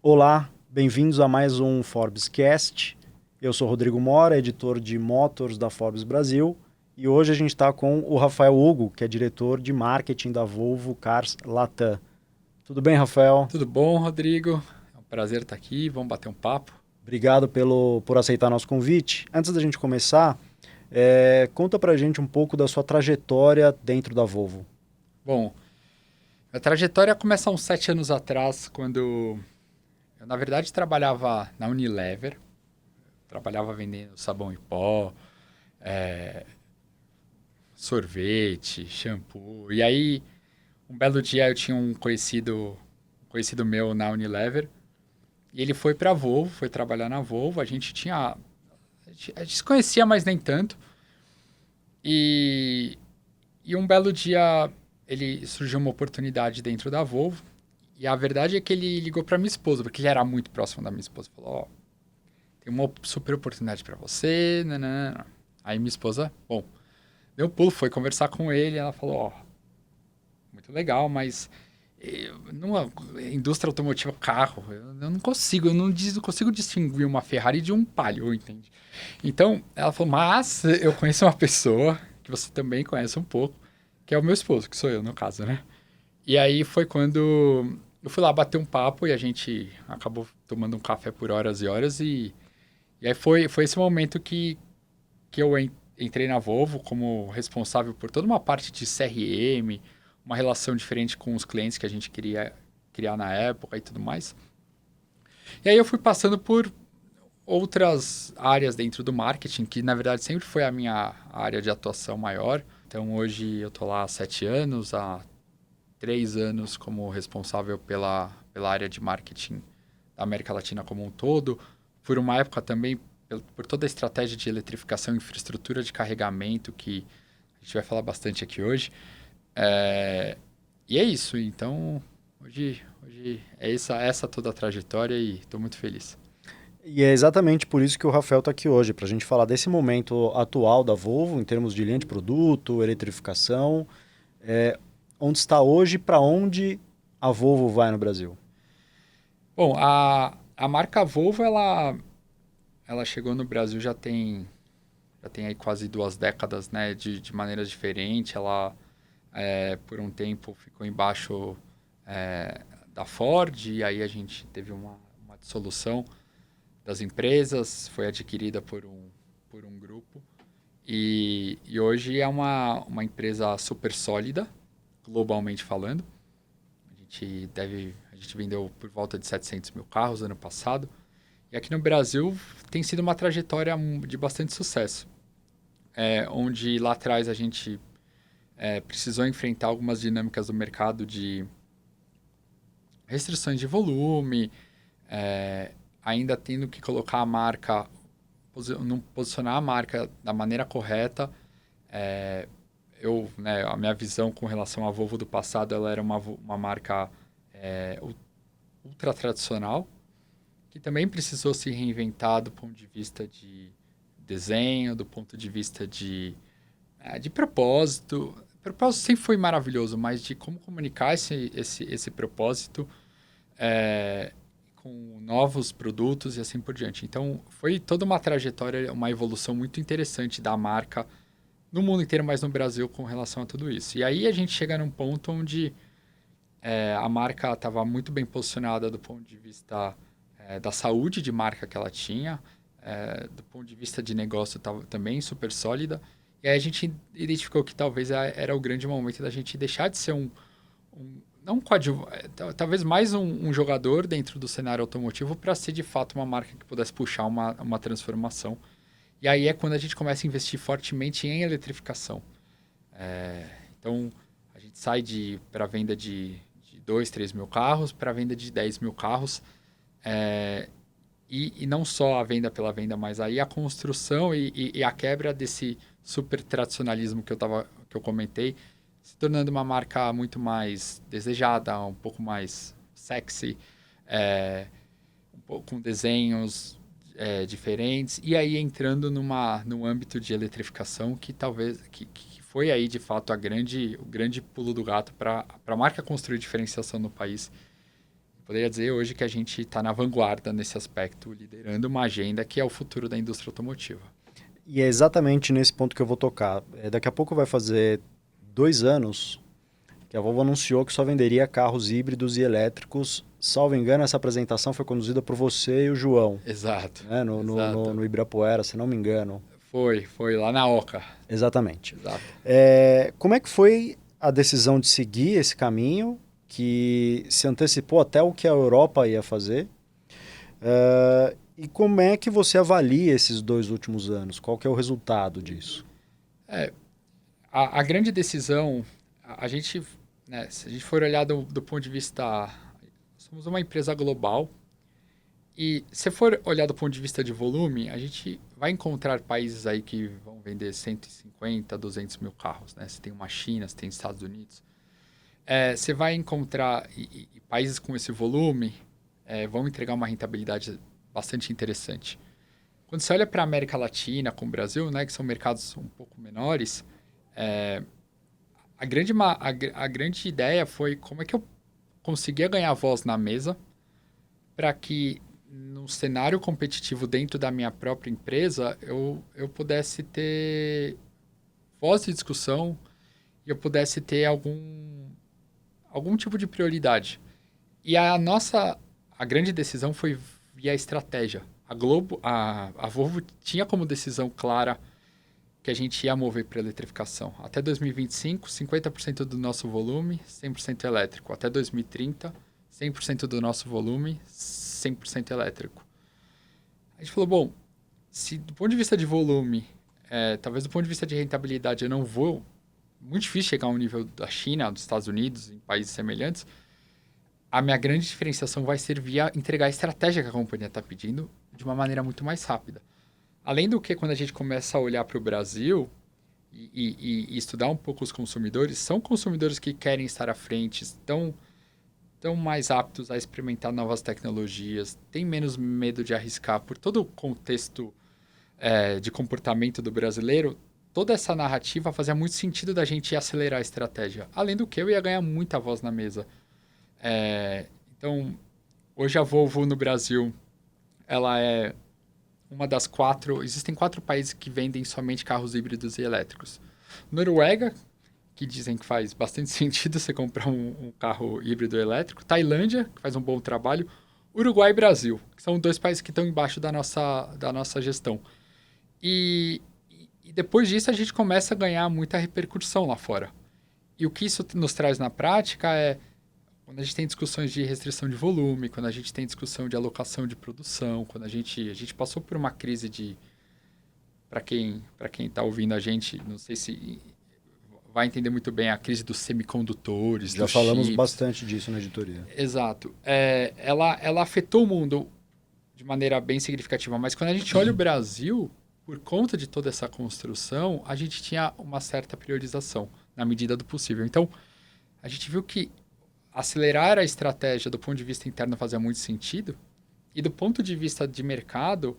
Olá, bem-vindos a mais um Forbes Cast. Eu sou Rodrigo Mora, editor de Motors da Forbes Brasil, e hoje a gente está com o Rafael Hugo, que é diretor de marketing da Volvo Cars Latam. Tudo bem, Rafael? Tudo bom, Rodrigo? É um prazer estar aqui. Vamos bater um papo. Obrigado por aceitar nosso convite. Antes da gente começar, conta pra gente um pouco da sua trajetória dentro da Volvo. Bom, a trajetória começa há uns 7 anos atrás, quando eu, na verdade, trabalhava na Unilever. Trabalhava vendendo sabão em pó, sorvete, shampoo. E aí, um belo dia, eu tinha um conhecido meu na Unilever. E ele foi para a Volvo, foi trabalhar na Volvo. A gente se conhecia, mas nem tanto. E E um belo dia ele surgiu uma oportunidade dentro da Volvo. E a verdade é que ele ligou para minha esposa, porque ele era muito próximo da minha esposa. Falou: Ó, tem uma super oportunidade para você. Nanana. Aí minha esposa, bom, deu um pulo, foi conversar com ele. Ela falou: Ó, muito legal, mas numa indústria automotiva, carro, eu não consigo, não consigo distinguir uma Ferrari de um Palio, entende? Então ela falou: Mas eu conheço uma pessoa que você também conhece um pouco, que é o meu esposo, que sou eu, no caso, né? E aí foi quando eu fui lá bater um papo e a gente acabou tomando um café por horas e horas. E aí foi esse momento que eu entrei na Volvo como responsável por toda uma parte de CRM, uma relação diferente com os clientes que a gente queria criar na época e tudo mais. E aí eu fui passando por outras áreas dentro do marketing, que na verdade sempre foi a minha área de atuação maior. Então hoje eu tô lá há 7 anos, há 3 anos como responsável pela área de marketing da América Latina como um todo. Por uma época também por toda a estratégia de eletrificação e infraestrutura de carregamento, que a gente vai falar bastante aqui hoje. É, e é isso. Então, hoje é essa toda a trajetória e estou muito feliz. E é exatamente por isso que o Rafael está aqui hoje, para a gente falar desse momento atual da Volvo, em termos de linha de produto, eletrificação, onde está hoje, para onde a Volvo vai no Brasil. Bom, a marca Volvo, ela chegou no Brasil já tem aí quase 2 décadas, né, de maneira diferente. Ela, por um tempo, ficou embaixo da Ford, e aí a gente teve uma dissolução das empresas, foi adquirida por um grupo, e hoje é uma empresa super sólida, globalmente falando. A gente vendeu por volta de 700 mil carros ano passado, e aqui no Brasil tem sido uma trajetória de bastante sucesso, onde lá atrás a gente precisou enfrentar algumas dinâmicas do mercado de restrições de volume, ainda tendo que colocar a marca, não posicionar a marca da maneira correta. Né, a minha visão com relação à Volvo do passado, ela era uma marca ultra tradicional, que também precisou se reinventar do ponto de vista de desenho, do ponto de vista de propósito. O propósito sempre foi maravilhoso, mas de como comunicar esse propósito é, com novos produtos e assim por diante. Então, foi toda uma trajetória, uma evolução muito interessante da marca no mundo inteiro, mas no Brasil com relação a tudo isso. E aí a gente chega num ponto onde a marca estava muito bem posicionada do ponto de vista da saúde de marca que ela tinha, do ponto de vista de negócio estava também super sólida. E aí a gente identificou que talvez era o grande momento da gente deixar de ser não um talvez mais um jogador dentro do cenário automotivo para ser de fato uma marca que pudesse puxar uma transformação. E aí é quando a gente começa a investir fortemente em eletrificação. Então, a gente sai para venda de 2, 3 mil carros para venda de 10 mil carros. E não só a venda pela venda, mas aí a construção e a quebra desse super tradicionalismo que eu comentei, se tornando uma marca muito mais desejada, um pouco mais sexy, um pouco com desenhos diferentes, e aí entrando num âmbito de eletrificação que talvez que foi aí de fato o grande pulo do gato para a marca construir diferenciação no país Poderia dizer hoje que a gente está na vanguarda nesse aspecto, liderando uma agenda que é o futuro da indústria automotiva. E é exatamente nesse ponto que eu vou tocar. Daqui a pouco vai fazer 2 anos que a Volvo anunciou que só venderia carros híbridos e elétricos. Salvo engano, essa apresentação foi conduzida por você e o João, Exato, né? exato. No Ibirapuera, se não me engano. Foi lá na Oca. Exatamente. Exato. Como é que foi a decisão de seguir esse caminho que se antecipou até o que a Europa ia fazer? E como é que você avalia esses 2 últimos anos? Qual que é o resultado disso? A grande decisão, a gente, né, se a gente for olhar do ponto de vista, somos uma empresa global e se for olhar do ponto de vista de volume, a gente vai encontrar países aí que vão vender 150, 200 mil carros, né? Você tem uma China, você tem Estados Unidos. Você vai encontrar e países com esse volume vão entregar uma rentabilidade bastante interessante. Quando você olha para a América Latina, com o Brasil, né, que são mercados um pouco menores, a grande ideia foi como é que eu conseguia ganhar voz na mesa para que, num cenário competitivo dentro da minha própria empresa, eu pudesse ter voz de discussão e eu pudesse ter algum tipo de prioridade. E a grande decisão foi via estratégia. A Volvo tinha como decisão clara que a gente ia mover para a eletrificação. Até 2025, 50% do nosso volume, 100% elétrico. Até 2030, 100% do nosso volume, 100% elétrico. A gente falou, bom, se do ponto de vista de volume, talvez do ponto de vista de rentabilidade eu não vou, muito difícil chegar ao nível da China, dos Estados Unidos, em países semelhantes, a minha grande diferenciação vai ser via entregar a estratégia que a companhia está pedindo de uma maneira muito mais rápida. Além do que, quando a gente começa a olhar para o Brasil e estudar um pouco os consumidores, são consumidores que querem estar à frente, estão mais aptos a experimentar novas tecnologias, têm menos medo de arriscar. Por todo o contexto de comportamento do brasileiro, toda essa narrativa fazia muito sentido da gente acelerar a estratégia. Além do que, eu ia ganhar muita voz na mesa. Então, hoje a Volvo no Brasil, ela é uma das 4... Existem 4 países que vendem somente carros híbridos e elétricos. Noruega, que dizem que faz bastante sentido você comprar um carro híbrido elétrico. Tailândia, que faz um bom trabalho. Uruguai e Brasil, que são 2 países que estão embaixo da nossa gestão. E depois disso a gente começa a ganhar muita repercussão lá fora. E o que isso nos traz na prática é quando a gente tem discussões de restrição de volume, quando a gente tem discussão de alocação de produção, quando a gente passou por uma crise de... Para quem está ouvindo a gente, não sei se vai entender muito bem a crise dos semicondutores, Já dos falamos chips. bastante disso na editoria. Exato. Ela afetou o mundo de maneira bem significativa, mas quando a gente olha o Brasil, por conta de toda essa construção, a gente tinha uma certa priorização, na medida do possível. Então, a gente viu que acelerar a estratégia do ponto de vista interno fazia muito sentido, e do ponto de vista de mercado,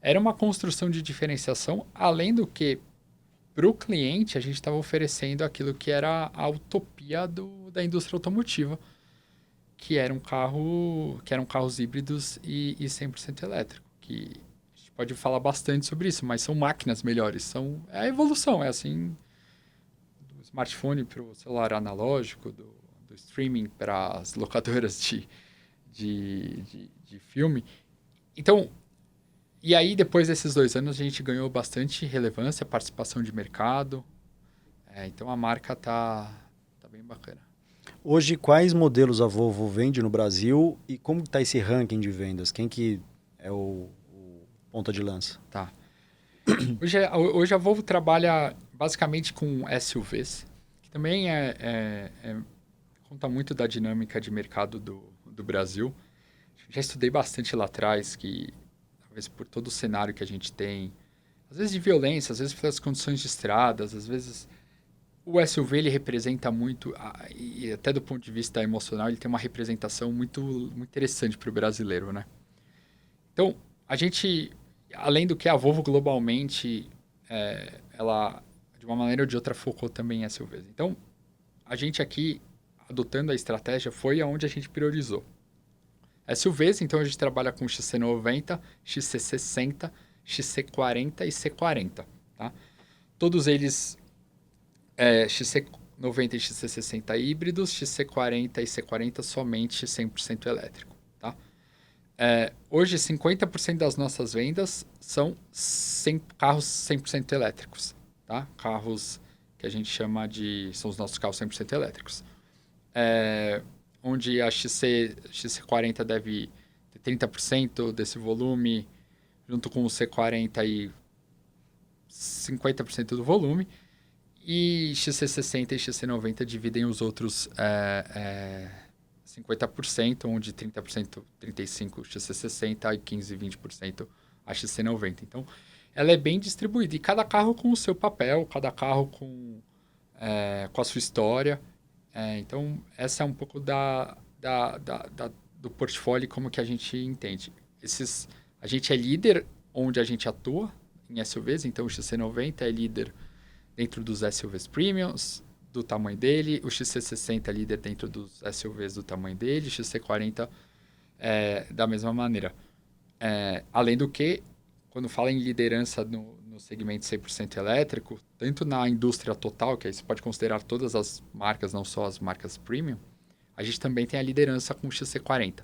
era uma construção de diferenciação, além do que, para o cliente, a gente estava oferecendo aquilo que era a utopia da indústria automotiva, que eram carros híbridos e 100% elétrico, que a gente pode falar bastante sobre isso, mas são máquinas melhores, é a evolução, é assim, do smartphone para o celular analógico, do streaming para as locadoras de filme. Então, e aí depois desses 2 anos a gente ganhou bastante relevância, participação de mercado, então a marca tá bem bacana. Hoje, quais modelos a Volvo vende no Brasil e como está esse ranking de vendas? Quem que é o ponta de lança? Tá. Hoje a Volvo trabalha basicamente com SUVs, que também conta muito da dinâmica de mercado do Brasil. Já estudei bastante lá atrás, que talvez por todo o cenário que a gente tem, às vezes de violência, às vezes pelas condições de estradas, às vezes o SUV ele representa muito, e até do ponto de vista emocional, ele tem uma representação muito, muito interessante para o brasileiro, né? Então, a gente, além do que a Volvo globalmente, ela, de uma maneira ou de outra, focou também em SUVs. Então, a gente aqui, adotando a estratégia, foi aonde a gente priorizou. SUVs, então a gente trabalha com XC90, XC60, XC40 e C40, tá? Todos eles XC90 e XC60 híbridos, XC40 e C40 somente 100% elétrico, tá? Hoje, 50% das nossas vendas são carros 100% elétricos, tá? Carros que a gente chama de... são os nossos carros 100% elétricos. Onde a XC40 deve ter 30% desse volume, junto com o C40 e 50% do volume. E XC60 e XC90 dividem os outros 50%, onde 30%, 35% XC60 e 15%, 20% a XC90. Então, ela é bem distribuída. E cada carro com o seu papel, cada carro com a sua história. Então, essa é um pouco do portfólio, como que a gente entende. A gente é líder onde a gente atua, em SUVs. Então, o XC90 é líder dentro dos SUVs premiums, do tamanho dele. O XC60 é líder dentro dos SUVs do tamanho dele. O XC40 da mesma maneira. Além do que, quando fala em liderança no segmento 100% elétrico, tanto na indústria total, que aí você pode considerar todas as marcas, não só as marcas premium, a gente também tem a liderança com o XC40.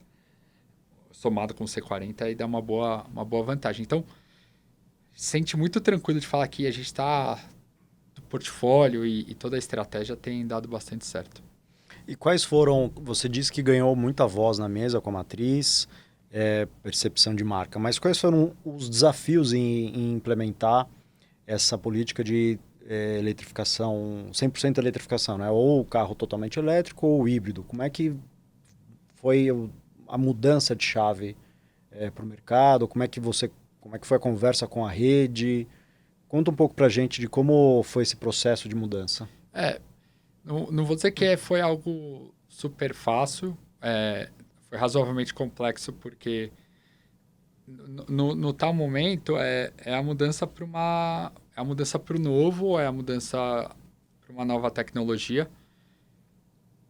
Somado com o C40, aí dá uma boa vantagem. Então, sente muito tranquilo de falar que a gente está... do portfólio e toda a estratégia tem dado bastante certo. E quais foram... Você disse que ganhou muita voz na mesa com a matriz, percepção de marca, mas quais foram os desafios em implementar essa política de eletrificação, 100% eletrificação, né? Ou o carro totalmente elétrico ou híbrido? Como é que foi a mudança de chave para o mercado? Como é que foi a conversa com a rede? Conta um pouco para a gente de como foi esse processo de mudança. Não vou dizer que foi algo super fácil, foi razoavelmente complexo, porque no tal momento é a mudança para o novo, é a mudança para uma nova tecnologia.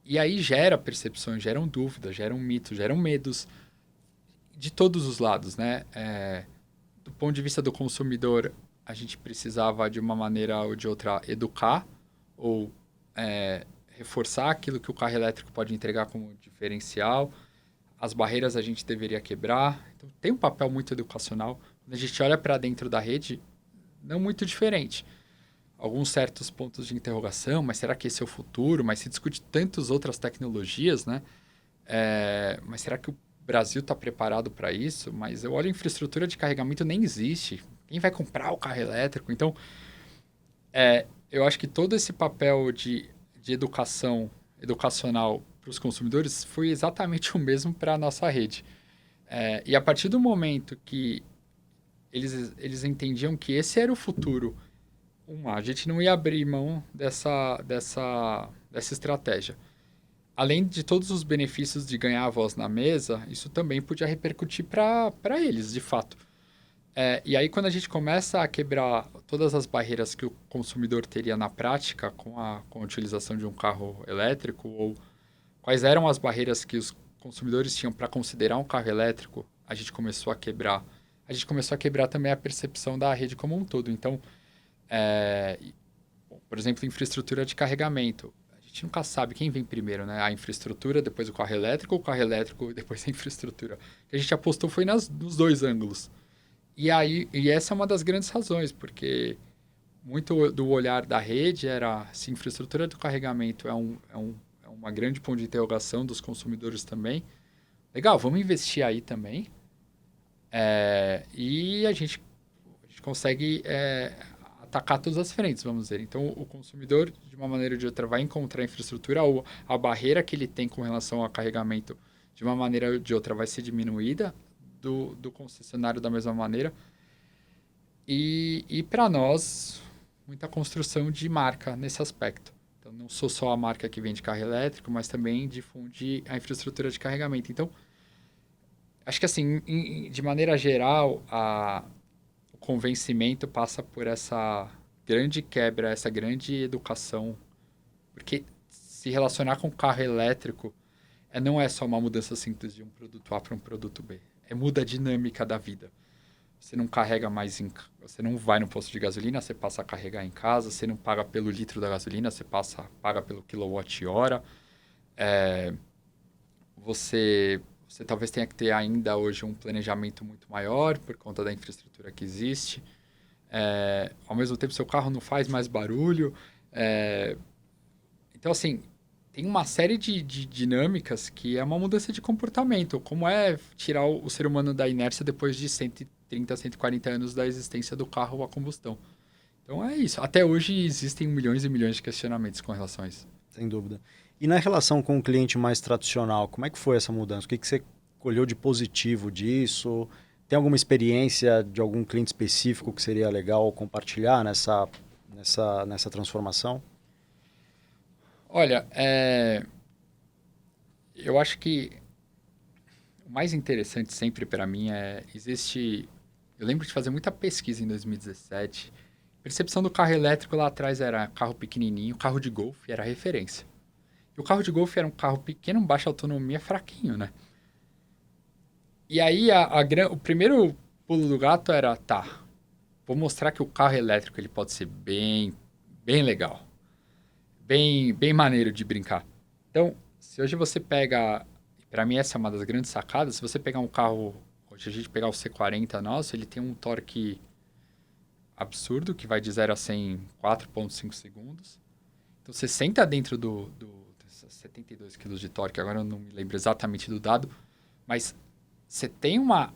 E aí gera percepções, geram dúvidas, geram mitos, geram medos de todos os lados, né? Do ponto de vista do consumidor, a gente precisava, de uma maneira ou de outra, educar ou reforçar aquilo que o carro elétrico pode entregar como diferencial. As barreiras a gente deveria quebrar. Então, tem um papel muito educacional. Quando a gente olha para dentro da rede, não muito diferente. Alguns certos pontos de interrogação, mas será que esse é o futuro? Mas se discute tantas outras tecnologias, né? Mas será que o Brasil está preparado para isso? Mas eu olho a infraestrutura de carregamento, nem existe. Quem vai comprar o carro elétrico? Então, eu acho que todo esse papel de educacional para os consumidores foi exatamente o mesmo para a nossa rede. E a partir do momento que eles entendiam que esse era o futuro, a gente não ia abrir mão dessa estratégia. Além de todos os benefícios de ganhar a voz na mesa, isso também podia repercutir para eles, de fato. E aí, quando a gente começa a quebrar todas as barreiras que o consumidor teria na prática com a utilização de um carro elétrico, ou quais eram as barreiras que os consumidores tinham para considerar um carro elétrico, a gente começou a quebrar. A gente começou a quebrar também a percepção da rede como um todo. Então, por exemplo, infraestrutura de carregamento. A gente nunca sabe quem vem primeiro, né? A infraestrutura, depois o carro elétrico, ou o carro elétrico, depois a infraestrutura. O que a gente apostou foi nos dois ângulos. E essa é uma das grandes razões, porque muito do olhar da rede era se a infraestrutura do carregamento é uma grande ponto de interrogação dos consumidores também. Legal, vamos investir aí também. E a gente consegue atacar todas as frentes, vamos dizer. Então, o consumidor, de uma maneira ou de outra, vai encontrar a infraestrutura, ou a barreira que ele tem com relação ao carregamento, de uma maneira ou de outra, vai ser diminuída do concessionário da mesma maneira. E para nós, muita construção de marca nesse aspecto. Então, não sou só a marca que vende carro elétrico, mas também difunde a infraestrutura de carregamento. Então, acho que assim, de maneira geral, o convencimento passa por essa grande quebra, essa grande educação. Porque se relacionar com carro elétrico não é só uma mudança simples de um produto A para um produto B. Muda a dinâmica da vida. Você não carrega mais você não vai no posto de gasolina, você passa a carregar em casa, você não paga pelo litro da gasolina, você paga pelo quilowatt-hora. Você talvez tenha que ter ainda hoje um planejamento muito maior por conta da infraestrutura que existe. Ao mesmo tempo, seu carro não faz mais barulho. Então, assim, tem uma série de dinâmicas que é uma mudança de comportamento. Como é tirar o ser humano da inércia depois de 130, 140 anos da existência do carro a combustão. Então, é isso. Até hoje existem milhões e milhões de questionamentos com relação a isso. Sem dúvida. E na relação com o cliente mais tradicional, como é que foi essa mudança? O que você colheu de positivo disso? Tem alguma experiência de algum cliente específico que seria legal compartilhar nessa transformação? Olha, eu acho que o mais interessante sempre para mim eu lembro de fazer muita pesquisa em 2017. A percepção do carro elétrico lá atrás era carro pequenininho, carro de golfe era referência. E o carro de golfe era um carro pequeno, baixa autonomia, fraquinho, né? E aí o primeiro pulo do gato era, vou mostrar que o carro elétrico ele pode ser bem, bem legal, bem maneiro de brincar. Então, se hoje você pega, para mim essa é uma das grandes sacadas, se você pegar um carro, hoje a gente pegar o C40 nosso, ele tem um torque absurdo, que vai de 0 a 100 em 4,5 segundos. Então, você senta dentro do 72 kg de torque, agora eu não me lembro exatamente do dado, mas você tem uma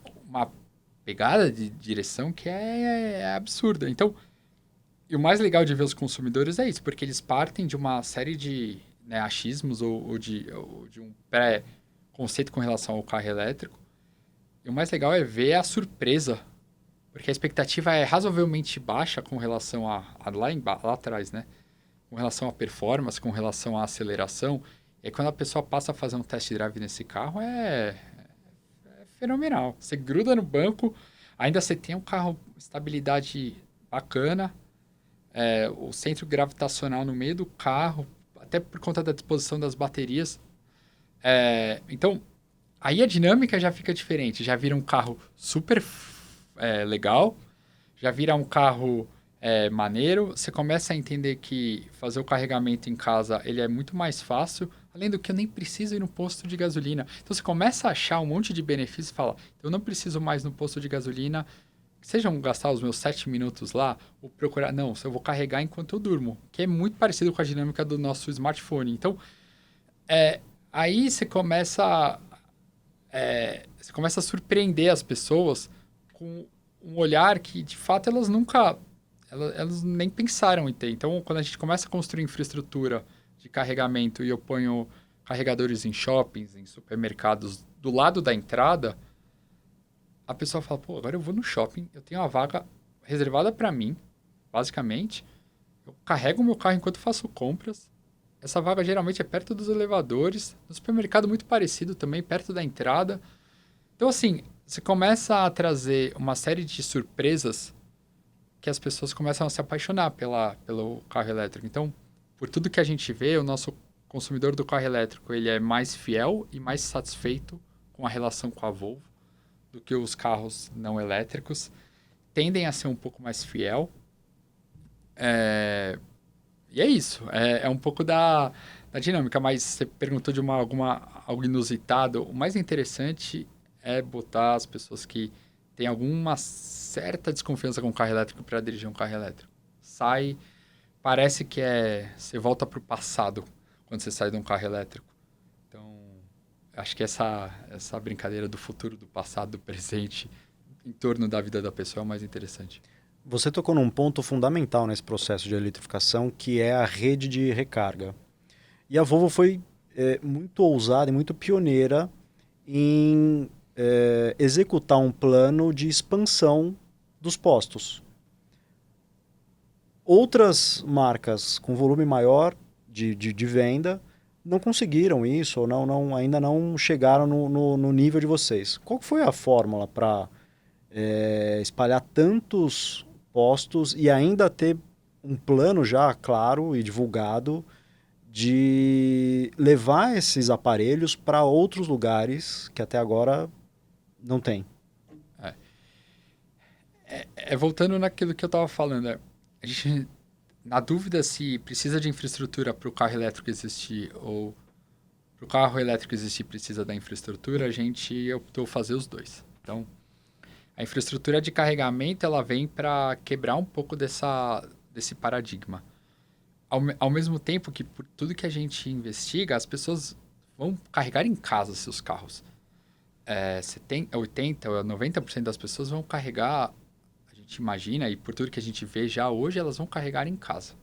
pegada de direção que é absurda. Então, e o mais legal de ver os consumidores é isso, porque eles partem de uma série de achismos ou de um pré-conceito com relação ao carro elétrico. E o mais legal é ver a surpresa, porque a expectativa é razoavelmente baixa com relação lá atrás, né? Com relação à performance, com relação à aceleração. E aí, quando a pessoa passa a fazer um test drive nesse carro, é fenomenal. Você gruda no banco, ainda você tem um carro, estabilidade bacana, o centro gravitacional no meio do carro, até por conta da disposição das baterias. Então, aí a dinâmica já fica diferente. Já vira um carro super legal, já vira um carro maneiro. Você começa a entender que fazer o carregamento em casa ele é muito mais fácil. Além do que eu nem preciso ir no posto de gasolina. Então você começa a achar um monte de benefícios e fala, eu não preciso mais no posto de gasolina, sejam gastar os meus 7 minutos lá, ou procurar. Não, eu vou carregar enquanto eu durmo, que é muito parecido com a dinâmica do nosso smartphone. Então, aí você começa a surpreender as pessoas com um olhar que, de fato, elas nem pensaram em ter. Então, quando a gente começa a construir infraestrutura de carregamento e eu ponho carregadores em shoppings, em supermercados do lado da entrada, a pessoa fala, agora eu vou no shopping, eu tenho uma vaga reservada para mim, basicamente, eu carrego o meu carro enquanto faço compras, essa vaga geralmente é perto dos elevadores, no supermercado muito parecido também, perto da entrada. Então, assim, você começa a trazer uma série de surpresas que as pessoas começam a se apaixonar pelo carro elétrico. Então, por tudo que a gente vê, o nosso consumidor do carro elétrico ele é mais fiel e mais satisfeito com a relação com a Volvo do que os carros não elétricos. Tendem a ser um pouco mais fiel. E é isso. É um pouco da dinâmica. Mas você perguntou de algo inusitado. O mais interessante é botar as pessoas que têm alguma certa desconfiança com o carro elétrico para dirigir um carro elétrico. Parece que você volta para o passado quando você sai de um carro elétrico. Então, acho que essa brincadeira do futuro, do passado, do presente, em torno da vida da pessoa é o mais interessante. Você tocou num ponto fundamental nesse processo de eletrificação, que é a rede de recarga. E a Volvo foi muito ousada e muito pioneira em executar um plano de expansão dos postos. Outras marcas com volume maior de venda não conseguiram isso, ou ainda não chegaram no nível de vocês. Qual foi a fórmula para espalhar tantos postos e ainda ter um plano já claro e divulgado de levar esses aparelhos para outros lugares que até agora não tem. Voltando naquilo que eu estava falando, a gente, na dúvida se precisa de infraestrutura para o carro elétrico existir ou para o carro elétrico existir precisa da infraestrutura, a gente optou fazer os dois. Então, a infraestrutura de carregamento ela vem para quebrar um pouco desse paradigma. Ao mesmo tempo que por tudo que a gente investiga, as pessoas vão carregar em casa seus carros. 80% ou 90% das pessoas vão carregar, a gente imagina, e por tudo que a gente vê já hoje, elas vão carregar em casa.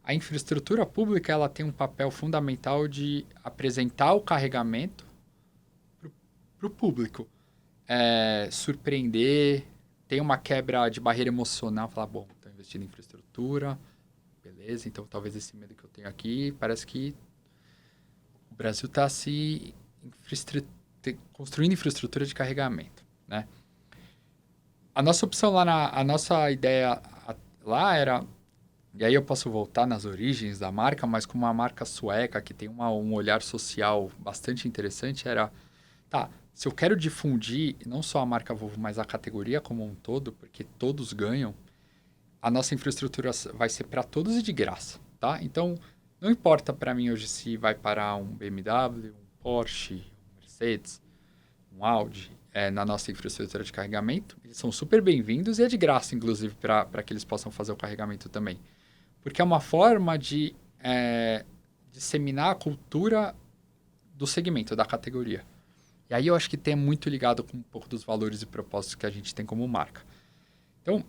A infraestrutura pública ela tem um papel fundamental de apresentar o carregamento para o público. Surpreender, tem uma quebra de barreira emocional, falar, bom, estou investindo em infraestrutura, beleza, então talvez esse medo que eu tenho aqui, parece que o Brasil está se construindo infraestrutura de carregamento, né? A nossa opção lá, a nossa ideia lá era, e aí eu posso voltar nas origens da marca, mas como uma marca sueca que tem um olhar social bastante interessante, era, tá, se eu quero difundir não só a marca Volvo, mas a categoria como um todo, porque todos ganham, a nossa infraestrutura vai ser para todos e de graça, tá? Então, não importa para mim hoje se vai parar um BMW, um Porsche, um Mercedes, um Audi, na nossa infraestrutura de carregamento, eles são super bem-vindos e é de graça, inclusive, para que eles possam fazer o carregamento também. Porque é uma forma de disseminar a cultura do segmento, da categoria. E aí eu acho que tem muito ligado com um pouco dos valores e propósitos que a gente tem como marca. Então,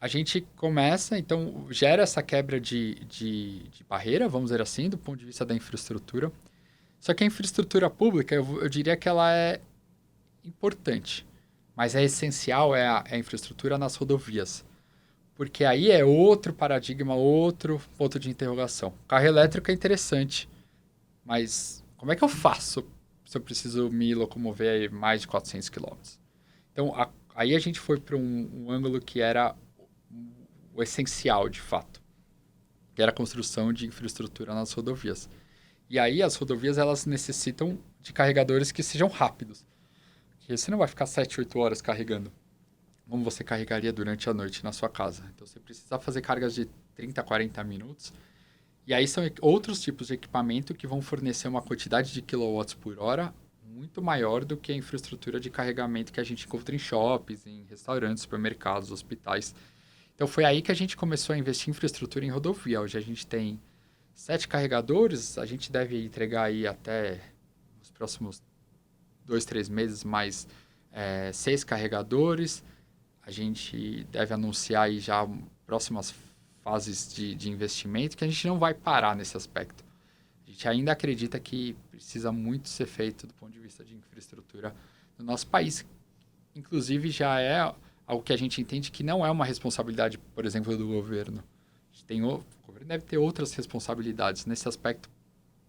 a gente começa, então, gera essa quebra de barreira, vamos dizer assim, do ponto de vista da infraestrutura. Só que a infraestrutura pública, eu diria que ela é importante, mas é essencial a infraestrutura nas rodovias. Porque aí é outro paradigma, outro ponto de interrogação. Carro elétrico é interessante, mas como é que eu faço se eu preciso me locomover a mais de 400 quilômetros? Então, aí a gente foi para um ângulo que era o essencial, de fato, que era a construção de infraestrutura nas rodovias. E aí as rodovias elas necessitam de carregadores que sejam rápidos. Porque você não vai ficar 7, 8 horas carregando, como você carregaria durante a noite na sua casa. Então, você precisa fazer cargas de 30, 40 minutos. E aí são outros tipos de equipamento que vão fornecer uma quantidade de quilowatts por hora muito maior do que a infraestrutura de carregamento que a gente encontra em shoppings, em restaurantes, supermercados, hospitais. Então, foi aí que a gente começou a investir em infraestrutura em rodovia. Hoje a gente tem 7 carregadores, a gente deve entregar aí até os próximos 2, 3 meses mais 6 carregadores. A gente deve anunciar aí já próximas fases de investimento, que a gente não vai parar nesse aspecto. A gente ainda acredita que precisa muito ser feito do ponto de vista de infraestrutura no nosso país. Inclusive, já é algo que a gente entende que não é uma responsabilidade, por exemplo, do governo. O governo deve ter outras responsabilidades. Nesse aspecto,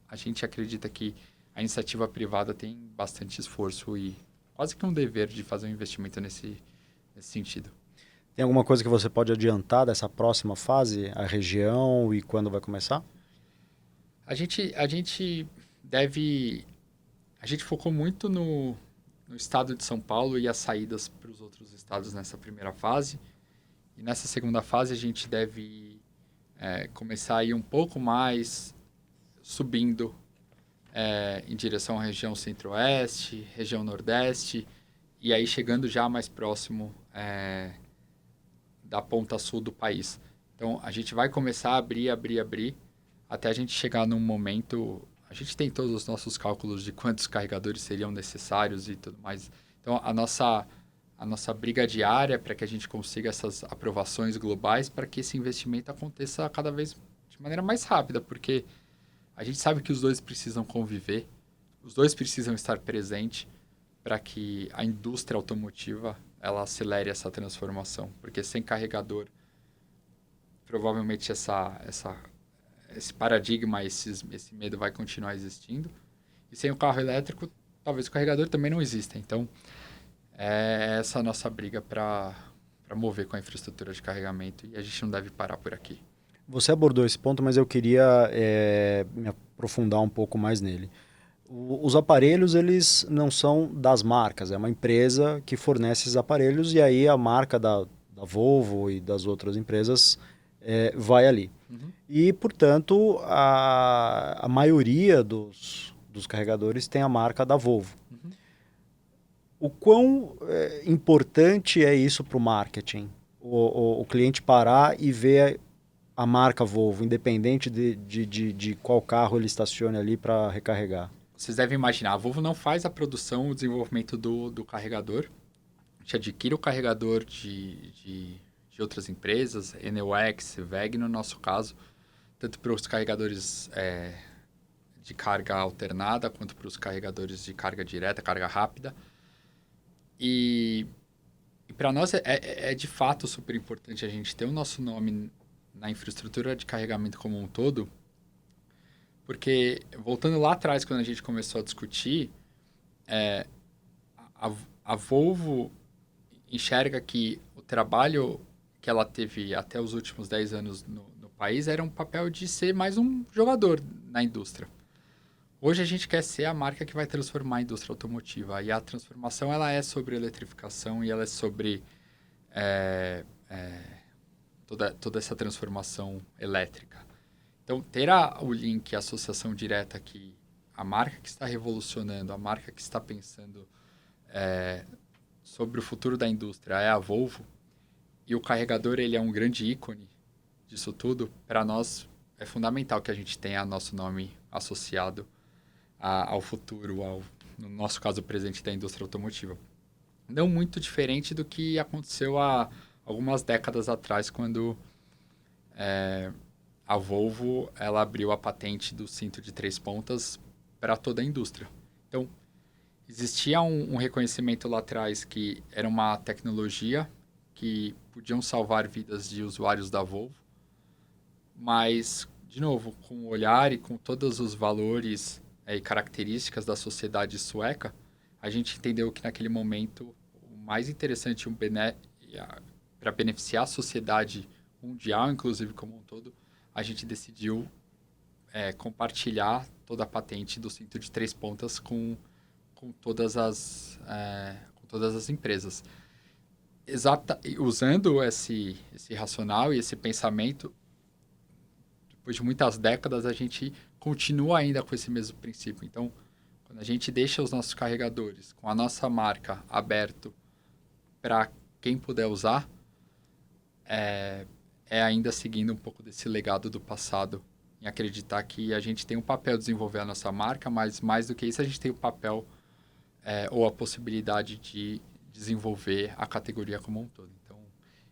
a gente acredita que a iniciativa privada tem bastante esforço e quase que um dever de fazer um investimento nesse sentido. Tem alguma coisa que você pode adiantar dessa próxima fase, a região e quando vai começar? A gente deve... A gente focou muito no estado de São Paulo e as saídas para os outros estados nessa primeira fase. E nessa segunda fase a gente deve começar a ir um pouco mais subindo em direção à região centro-oeste, região nordeste, e aí chegando já mais próximo da ponta sul do país. Então, a gente vai começar a abrir, até a gente chegar num momento... A gente tem todos os nossos cálculos de quantos carregadores seriam necessários e tudo mais. Então, a nossa briga diária para que a gente consiga essas aprovações globais para que esse investimento aconteça cada vez de maneira mais rápida, porque a gente sabe que os dois precisam conviver, os dois precisam estar presentes para que a indústria automotiva ela acelere essa transformação, porque sem carregador, provavelmente esse paradigma, esse medo vai continuar existindo, e sem o carro elétrico, talvez o carregador também não exista. Então, é essa a nossa briga para mover com a infraestrutura de carregamento, e a gente não deve parar por aqui. Você abordou esse ponto, mas eu queria me aprofundar um pouco mais nele. Os aparelhos, eles não são das marcas, é uma empresa que fornece esses aparelhos e aí a marca da Volvo e das outras empresas vai ali. Uhum. E, portanto, a maioria dos carregadores tem a marca da Volvo. Uhum. O quão importante é isso para o marketing? O cliente parar e ver a marca Volvo, independente de qual carro ele estacione ali para recarregar. Vocês devem imaginar, a Volvo não faz a produção, o desenvolvimento do carregador. A gente adquire o carregador de outras empresas, Enelx, WEG, no nosso caso, tanto para os carregadores de carga alternada, quanto para os carregadores de carga direta, carga rápida. E para nós é de fato super importante a gente ter o nosso nome na infraestrutura de carregamento como um todo, porque, voltando lá atrás, quando a gente começou a discutir, a, a Volvo enxerga que o trabalho que ela teve até os últimos 10 anos no país era um papel de ser mais um jogador na indústria. Hoje a gente quer ser a marca que vai transformar a indústria automotiva. E a transformação ela é sobre eletrificação e ela é sobre toda essa transformação elétrica. Então, ter o link, a associação direta que a marca que está revolucionando, a marca que está pensando sobre o futuro da indústria é a Volvo, e o carregador ele é um grande ícone disso tudo, para nós é fundamental que a gente tenha nosso nome associado ao futuro, no nosso caso, presente da indústria automotiva. Não muito diferente do que aconteceu há algumas décadas atrás, quando a Volvo ela abriu a patente do cinto de 3 pontas para toda a indústria. Então, existia um reconhecimento lá atrás que era uma tecnologia que podiam salvar vidas de usuários da Volvo, mas, de novo, com o olhar e com todos os valores e características da sociedade sueca, a gente entendeu que naquele momento o mais interessante para beneficiar a sociedade mundial, inclusive como um todo, a gente decidiu compartilhar toda a patente do cinto de 3 pontas com todas as empresas. Usando esse racional e esse pensamento, depois de muitas décadas, a gente continua ainda com esse mesmo princípio. Então, quando a gente deixa os nossos carregadores com a nossa marca aberto para quem puder usar, ainda seguindo um pouco desse legado do passado, em acreditar que a gente tem um papel de desenvolver a nossa marca, mas mais do que isso, a gente tem o papel ou a possibilidade de desenvolver a categoria como um todo. Então,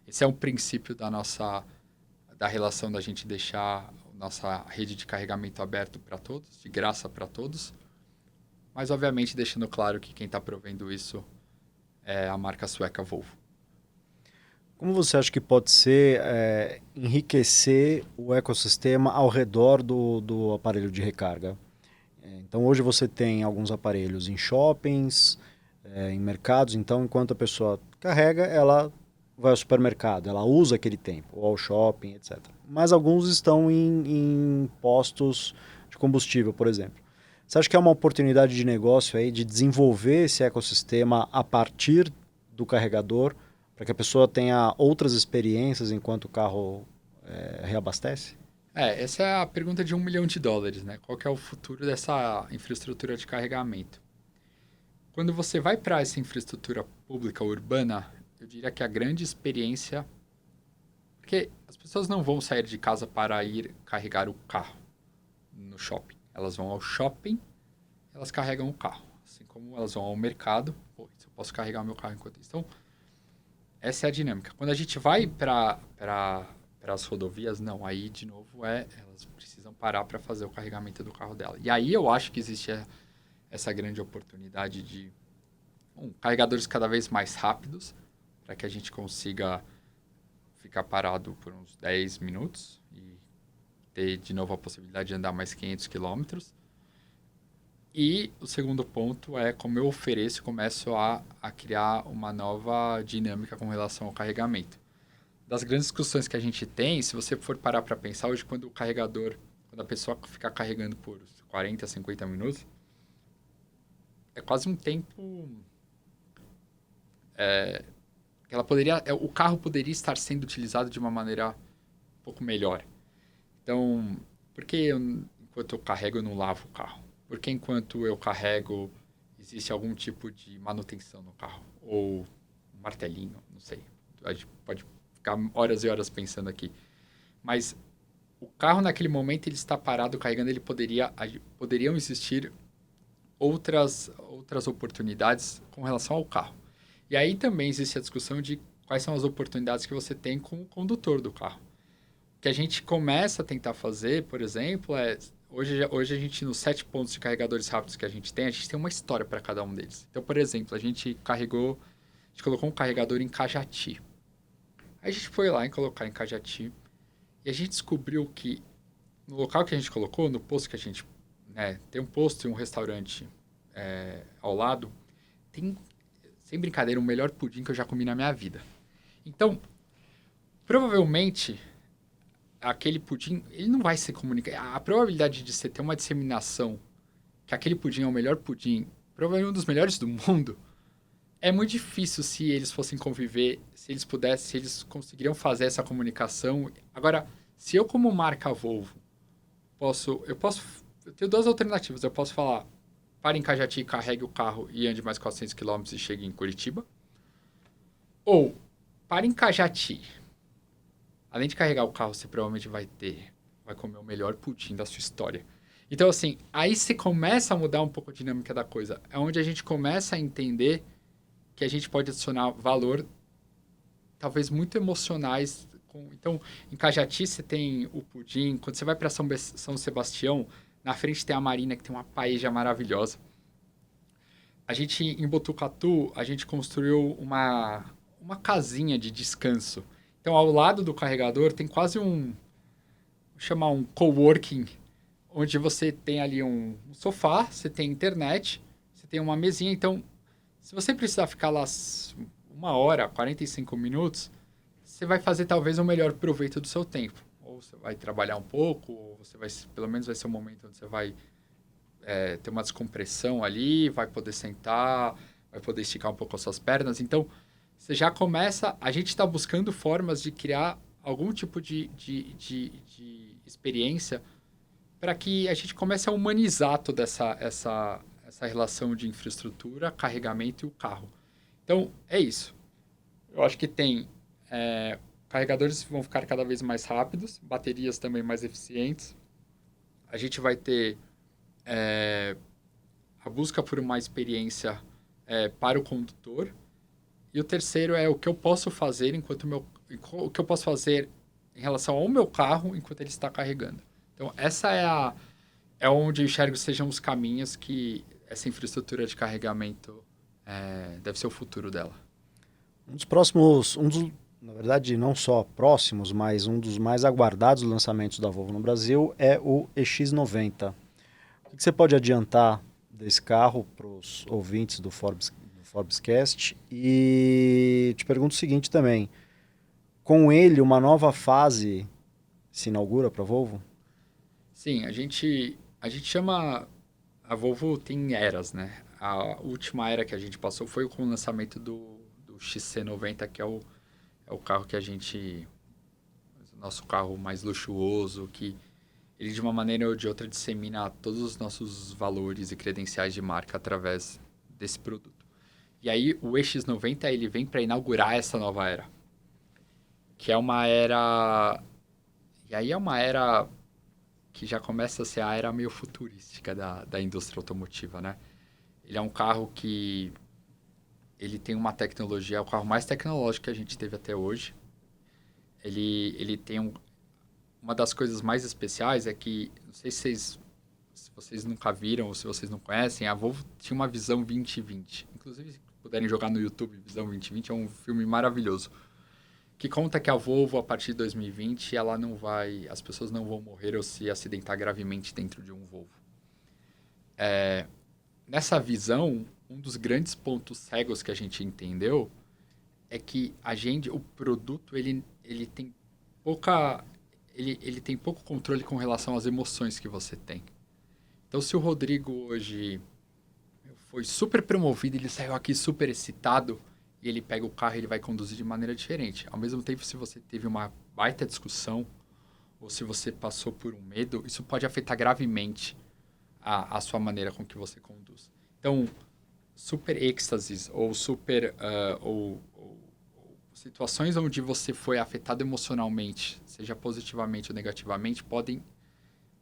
esse é um princípio da relação da gente deixar nossa rede de carregamento aberto para todos, de graça para todos, mas obviamente deixando claro que quem está provendo isso é a marca sueca Volvo. Como você acha que pode ser enriquecer o ecossistema ao redor do aparelho de recarga? Então, hoje você tem alguns aparelhos em shoppings, em mercados. Então, enquanto a pessoa carrega, ela vai ao supermercado, ela usa aquele tempo, ou ao shopping, etc. Mas alguns estão em postos de combustível, por exemplo. Você acha que é uma oportunidade de negócio aí de desenvolver esse ecossistema a partir do carregador, para que a pessoa tenha outras experiências enquanto o carro reabastece? Essa é a pergunta de $1 milhão, né? Qual que é o futuro dessa infraestrutura de carregamento? Quando você vai para essa infraestrutura pública urbana, eu diria que a grande experiência... Porque as pessoas não vão sair de casa para ir carregar o carro no shopping. Elas vão ao shopping, elas carregam o carro. Assim como elas vão ao mercado, eu posso carregar o meu carro enquanto isso. Então, essa é a dinâmica. Quando a gente vai para as rodovias, não. Aí, de novo, elas precisam parar para fazer o carregamento do carro dela. E aí eu acho que existe essa grande oportunidade de carregadores cada vez mais rápidos, para que a gente consiga ficar parado por uns 10 minutos e ter de novo a possibilidade de andar mais 500 quilômetros. E o segundo ponto é como eu começo a criar uma nova dinâmica com relação ao carregamento. das grandes discussões que a gente tem, se você for parar para pensar hoje, quando a pessoa fica carregando por 40, 50 minutos, é quase um tempo que o carro poderia estar sendo utilizado de uma maneira um pouco melhor. Então, por que enquanto eu carrego eu não lavo o carro? Por que enquanto eu carrego existe algum tipo de manutenção no carro? Ou um martelinho, não sei. A gente pode ficar horas e horas pensando aqui. Mas o carro naquele momento ele está parado carregando, poderiam existir outras oportunidades com relação ao carro. E aí também existe a discussão de quais são as oportunidades que você tem com o condutor do carro. O que a gente começa a tentar fazer, por exemplo, hoje a gente, nos 7 pontos de carregadores rápidos que a gente tem uma história para cada um deles. Então, por exemplo, a gente colocou um carregador em Cajati. Aí a gente foi lá em colocar em Cajati e a gente descobriu que no local que a gente colocou, no posto que a gente... tem um posto e um restaurante ao lado, tem, sem brincadeira, o melhor pudim que eu já comi na minha vida. Então, provavelmente, aquele pudim, ele não vai ser comunicado. A probabilidade de você ter uma disseminação que aquele pudim é o melhor pudim, provavelmente um dos melhores do mundo, é muito difícil se eles fossem conviver, se eles conseguiriam fazer essa comunicação. Agora, se eu como marca Volvo, eu tenho 2 alternativas. Eu posso falar, pare em Cajati, carregue o carro e ande mais 400 quilômetros e chegue em Curitiba. Ou, pare em Cajati. Além de carregar o carro, você provavelmente vai comer o melhor pudim da sua história. Então, assim, aí você começa a mudar um pouco a dinâmica da coisa. É onde a gente começa a entender que a gente pode adicionar valor, talvez muito emocionais. Então, em Cajati você tem o pudim. Quando você vai para São Sebastião, na frente tem a Marina, que tem uma paella maravilhosa. Em Botucatu, a gente construiu uma casinha de descanso. Então, ao lado do carregador, tem quase vou chamar um coworking, onde você tem ali um sofá, você tem internet, você tem uma mesinha. Então, se você precisar ficar lá 1 hora, 45 minutos, você vai fazer talvez o melhor proveito do seu tempo. Ou você vai trabalhar um pouco, ou pelo menos vai ser um momento onde você vai ter uma descompressão ali, vai poder sentar, vai poder esticar um pouco as suas pernas. Então, você já começa... A gente está buscando formas de criar algum tipo de experiência para que a gente comece a humanizar toda essa relação de infraestrutura, carregamento e o carro. Então, é isso. Eu acho que tem... carregadores vão ficar cada vez mais rápidos, baterias também mais eficientes. A gente vai ter a busca por uma experiência para o condutor. E o terceiro é o que eu posso fazer o que eu posso fazer em relação ao meu carro enquanto ele está carregando. Então, essa é onde eu enxergo sejam os caminhos que essa infraestrutura de carregamento deve ser o futuro dela. Na verdade, não só próximos, mas um dos mais aguardados lançamentos da Volvo no Brasil é o EX90. O que você pode adiantar desse carro para os ouvintes do Forbescast? E te pergunto o seguinte também, com ele uma nova fase se inaugura para a Volvo? Sim, a gente chama... A Volvo tem eras, né? A última era que a gente passou foi com o lançamento do XC90, que é o carro que nosso carro mais luxuoso, que ele de uma maneira ou de outra dissemina todos os nossos valores e credenciais de marca através desse produto. E aí o EX90 ele vem para inaugurar essa nova era, que é uma era... E aí é uma era que já começa a ser a era meio futurística da indústria automotiva, né? Ele é um carro que ele tem uma tecnologia, é o carro mais tecnológico que a gente teve até hoje. Ele tem uma das coisas mais especiais é que, não sei se vocês nunca viram ou se vocês não conhecem, a Volvo tinha uma Visão 2020. Inclusive, se puderem jogar no YouTube, Visão 2020 é um filme maravilhoso, que conta que a Volvo, a partir de 2020, as pessoas não vão morrer ou se acidentar gravemente dentro de um Volvo. Nessa visão, um dos grandes pontos cegos que a gente entendeu é que o produto, ele ele tem pouca... Ele tem pouco controle com relação às emoções que você tem. Então, se o Rodrigo hoje foi super promovido, ele saiu aqui super excitado, e ele pega o carro e ele vai conduzir de maneira diferente. Ao mesmo tempo, se você teve uma baita discussão, ou se você passou por um medo, isso pode afetar gravemente a sua maneira com que você conduz. Então, super êxtases ou super... ou situações onde você foi afetado emocionalmente, seja positivamente ou negativamente, podem...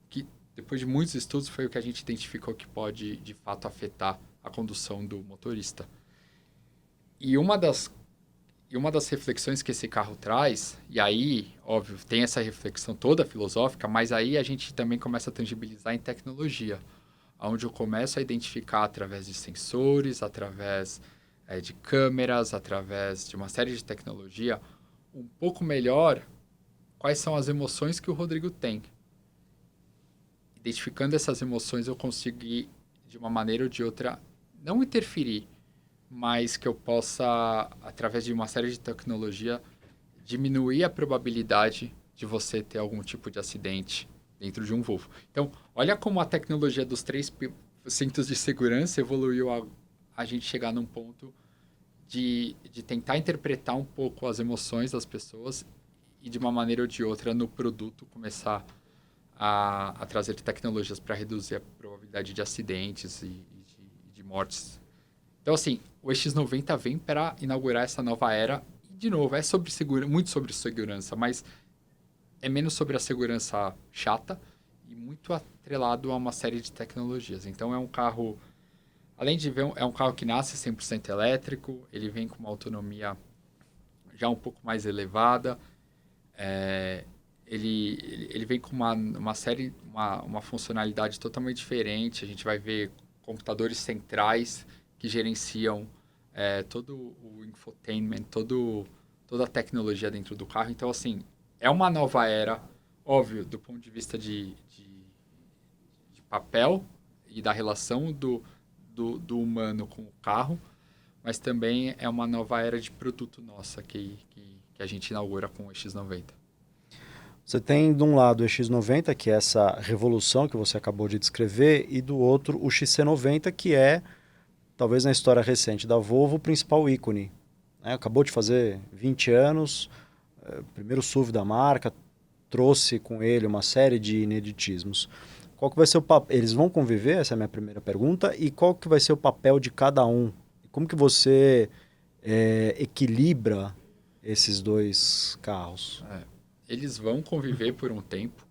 que depois de muitos estudos, foi o que a gente identificou que pode, de fato, afetar a condução do motorista. E uma das reflexões que esse carro traz, e aí, óbvio, tem essa reflexão toda filosófica, mas aí a gente também começa a tangibilizar em tecnologia, onde eu começo a identificar através de sensores, através de câmeras, através de uma série de tecnologia, um pouco melhor quais são as emoções que o Rodrigo tem. Identificando essas emoções, eu consigo, de uma maneira ou de outra, não interferir, mas que eu possa, através de uma série de tecnologia, diminuir a probabilidade de você ter algum tipo de acidente dentro de um Volvo. Então, olha como a tecnologia dos 3 cintos de segurança evoluiu a gente chegar num ponto de tentar interpretar um pouco as emoções das pessoas e, de uma maneira ou de outra, no produto, começar a trazer tecnologias para reduzir a probabilidade de acidentes e de mortes. Então, assim, o EX90 vem para inaugurar essa nova era. E, de novo, é sobre muito sobre segurança, mas é menos sobre a segurança chata e muito atrelado a uma série de tecnologias. Então, é um carro, além de ver, é um carro que nasce 100% elétrico, ele vem com uma autonomia já um pouco mais elevada, ele vem com uma série, uma funcionalidade totalmente diferente. A gente vai ver computadores centrais que gerenciam todo o infotainment, toda a tecnologia dentro do carro. Então, assim, é uma nova era, óbvio, do ponto de vista de papel e da relação do humano com o carro, mas também é uma nova era de produto nossa que a gente inaugura com o X90. Você tem, de um lado, o EX90, que é essa revolução que você acabou de descrever, e do outro, o XC90, que é, talvez na história recente da Volvo, o principal ícone. Acabou de fazer 20 anos, primeiro SUV da marca, trouxe com ele uma série de ineditismos. Qual que vai ser o papel? Eles vão conviver? Essa é a minha primeira pergunta. E qual que vai ser o papel de cada um? Como que você equilibra esses dois carros? Eles vão conviver por um tempo.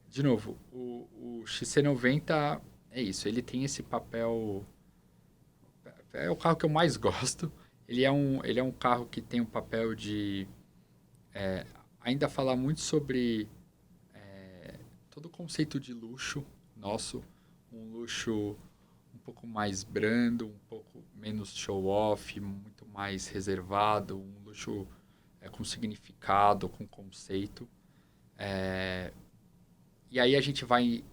De novo, o XC90 é isso. Ele tem esse papel... É o carro que eu mais gosto. Ele é um carro que tem um papel de... ainda falar muito sobre todo o conceito de luxo nosso. Um luxo um pouco mais brando, um pouco menos show-off, muito mais reservado. Um luxo com significado, com conceito. E aí a gente vai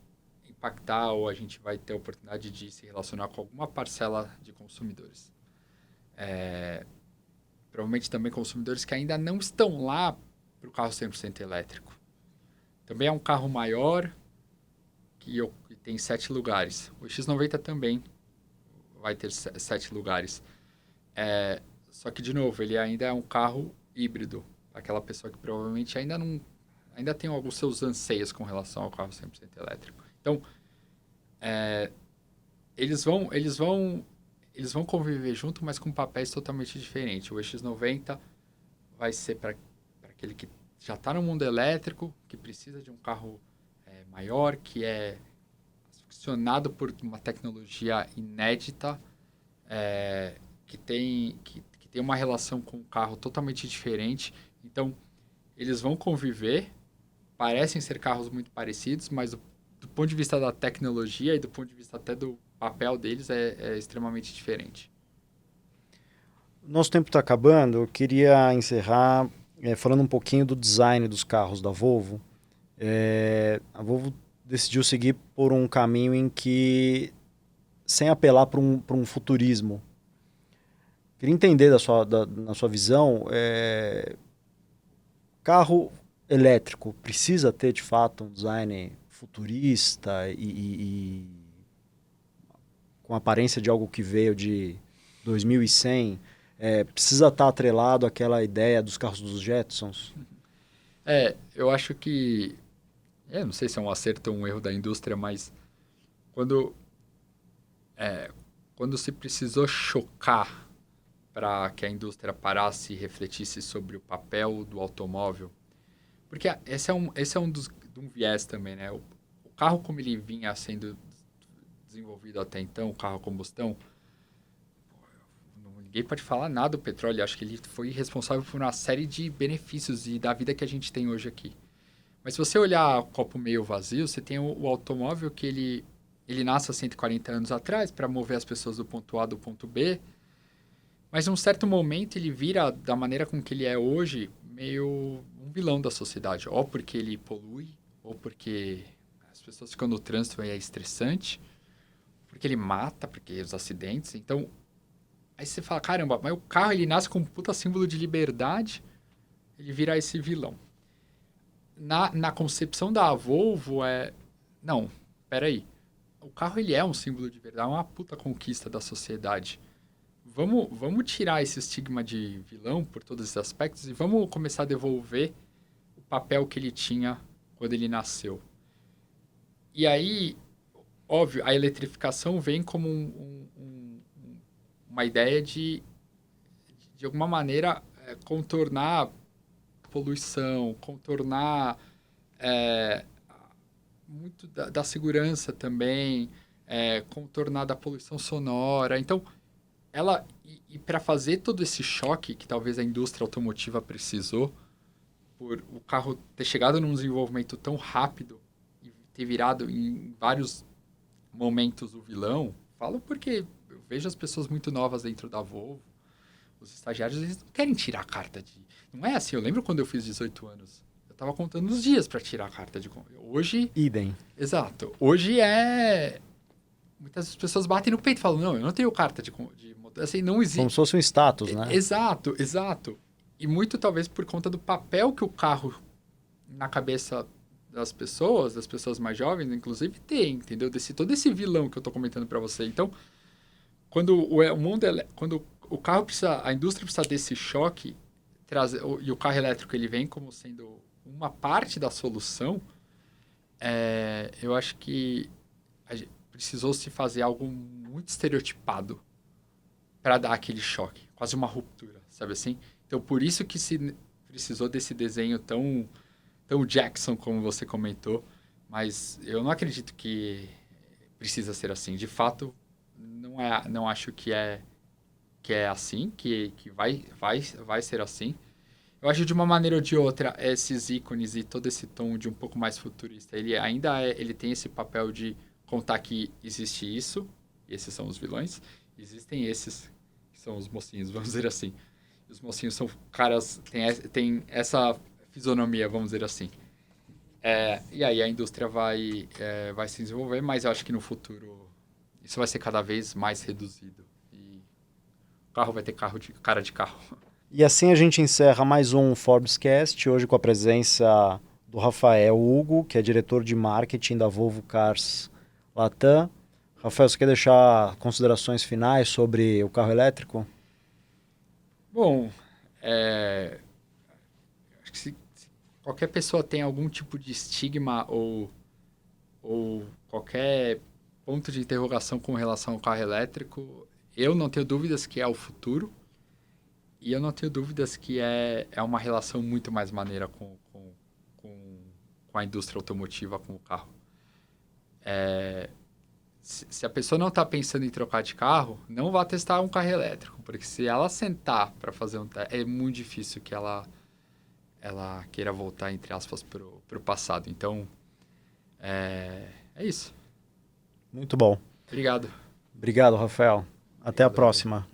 impactar ou a gente vai ter a oportunidade de se relacionar com alguma parcela de consumidores. Provavelmente também consumidores que ainda não estão lá para o carro 100% elétrico. Também é um carro maior que tem 7 lugares. O X90 também vai ter 7 lugares. Só que, de novo, ele ainda é um carro híbrido. Aquela pessoa que provavelmente ainda tem alguns seus anseios com relação ao carro 100% elétrico. Então, eles vão conviver junto, mas com papéis totalmente diferentes. O EX90 vai ser para aquele que já está no mundo elétrico, que precisa de um carro maior, que é aficionado por uma tecnologia inédita, que tem uma relação com o carro totalmente diferente. Então, eles vão conviver, parecem ser carros muito parecidos, mas do ponto de vista da tecnologia e do ponto de vista até do papel deles é extremamente diferente. Nosso tempo está acabando. Eu queria encerrar falando um pouquinho do design dos carros da Volvo. A Volvo decidiu seguir por um caminho em que, sem apelar para um futurismo, Queria entender na sua visão, carro elétrico precisa ter, de fato, um design futurista e com aparência de algo que veio de 2100? Precisa estar atrelado àquela ideia dos carros dos Jetsons? Eu acho que... Eu não sei se é um acerto ou um erro da indústria, mas quando, quando se precisou chocar para que a indústria parasse e refletisse sobre o papel do automóvel, porque esse é de um viés também, né? O carro como ele vinha sendo desenvolvido até então, o carro a combustão, ninguém pode falar nada do petróleo. Acho que ele foi responsável por uma série de benefícios e da vida que a gente tem hoje aqui. Mas se você olhar o copo meio vazio, você tem o automóvel que ele nasce há 140 anos atrás para mover as pessoas do ponto A do ponto B, mas em um certo momento ele vira, da maneira com que ele é hoje, meio um vilão da sociedade. Ou porque ele polui, ou porque as pessoas ficam no trânsito e é estressante, porque ele mata, porque os acidentes. Então, aí você fala, caramba, mas o carro ele nasce com um puta símbolo de liberdade, ele vira esse vilão. Na concepção da Volvo não, peraí, o carro ele é um símbolo de verdade, é uma puta conquista da sociedade. Vamos tirar esse estigma de vilão por todos esses aspectos e vamos começar a devolver o papel que ele tinha quando ele nasceu. E aí, óbvio, a eletrificação vem como uma ideia de alguma maneira, contornar poluição, contornar muito da segurança também, contornar da poluição sonora. Então, e para fazer todo esse choque que talvez a indústria automotiva precisou, por o carro ter chegado num desenvolvimento tão rápido e ter virado em vários momentos o vilão, falo porque eu vejo as pessoas muito novas dentro da Volvo, os estagiários, eles não querem tirar a carta de... Não é assim, eu lembro quando eu fiz 18 anos, eu estava contando os dias para tirar a carta de... Hoje... Idem. Exato. Hoje muitas pessoas batem no peito e falam, não, eu não tenho carta de assim, não existe. Como se fosse um status, né? Exato, exato. E muito talvez por conta do papel que o carro na cabeça das pessoas mais jovens, inclusive, tem, entendeu? Todo esse vilão que eu tô comentando para você. Então, quando o mundo quando o carro precisa, a indústria precisa desse choque, e o carro elétrico ele vem como sendo uma parte da solução, eu acho que precisou se fazer algo muito estereotipado para dar aquele choque, quase uma ruptura, sabe assim? Então, por isso que se precisou desse desenho tão Jackson, como você comentou, mas eu não acredito que precisa ser assim. De fato, não acho que é assim, que vai ser assim. Eu acho de uma maneira ou de outra, esses ícones e todo esse tom de um pouco mais futurista, ele tem esse papel de contar que existe isso, e esses são os vilões, existem esses que são os mocinhos, vamos dizer assim. E os mocinhos são caras, tem essa fisionomia, vamos dizer assim. E aí a indústria vai se desenvolver, mas eu acho que no futuro isso vai ser cada vez mais reduzido. E o carro vai ter cara de carro. E assim a gente encerra mais um Forbescast, hoje com a presença do Rafael Hugo, que é diretor de marketing da Volvo Cars Latam. Rafael, você quer deixar considerações finais sobre o carro elétrico? Bom, acho que se qualquer pessoa tem algum tipo de estigma ou qualquer ponto de interrogação com relação ao carro elétrico, eu não tenho dúvidas que é o futuro. E eu não tenho dúvidas que é uma relação muito mais maneira com a indústria automotiva, com o carro. Se a pessoa não está pensando em trocar de carro, não vá testar um carro elétrico, porque se ela sentar para fazer é muito difícil que ela queira voltar, entre aspas, para o passado. Então, é isso. Muito bom. Obrigado. Obrigado, Rafael. Até a Obrigado, próxima.